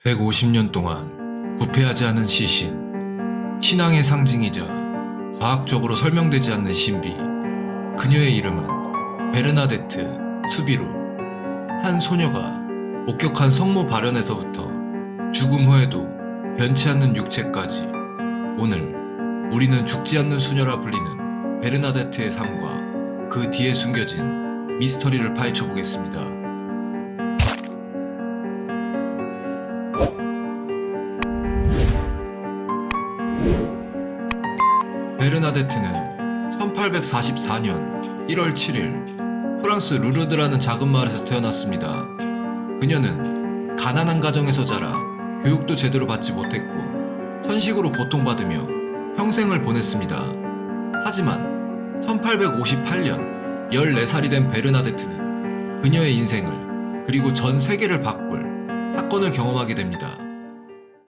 150년 동안 부패하지 않은 시신, 신앙의 상징이자 과학적으로 설명되지 않는 신비. 그녀의 이름은 베르나데트 수비루. 한 소녀가 목격한 성모 발현에서부터 죽음 후에도 변치 않는 육체까지, 오늘 우리는 죽지 않는 수녀라 불리는 베르나데트의 삶과 그 뒤에 숨겨진 미스터리를 파헤쳐 보겠습니다. 베르나데트는 1844년 1월 7일 프랑스 루르드라는 작은 마을에서 태어났습니다. 그녀는 가난한 가정에서 자라 교육도 제대로 받지 못했고 천식으로 고통받으며 평생을 보냈습니다. 하지만 1858년 14살이 된 베르나데트는 그녀의 인생을, 그리고 전 세계를 바꿀 사건을 경험하게 됩니다.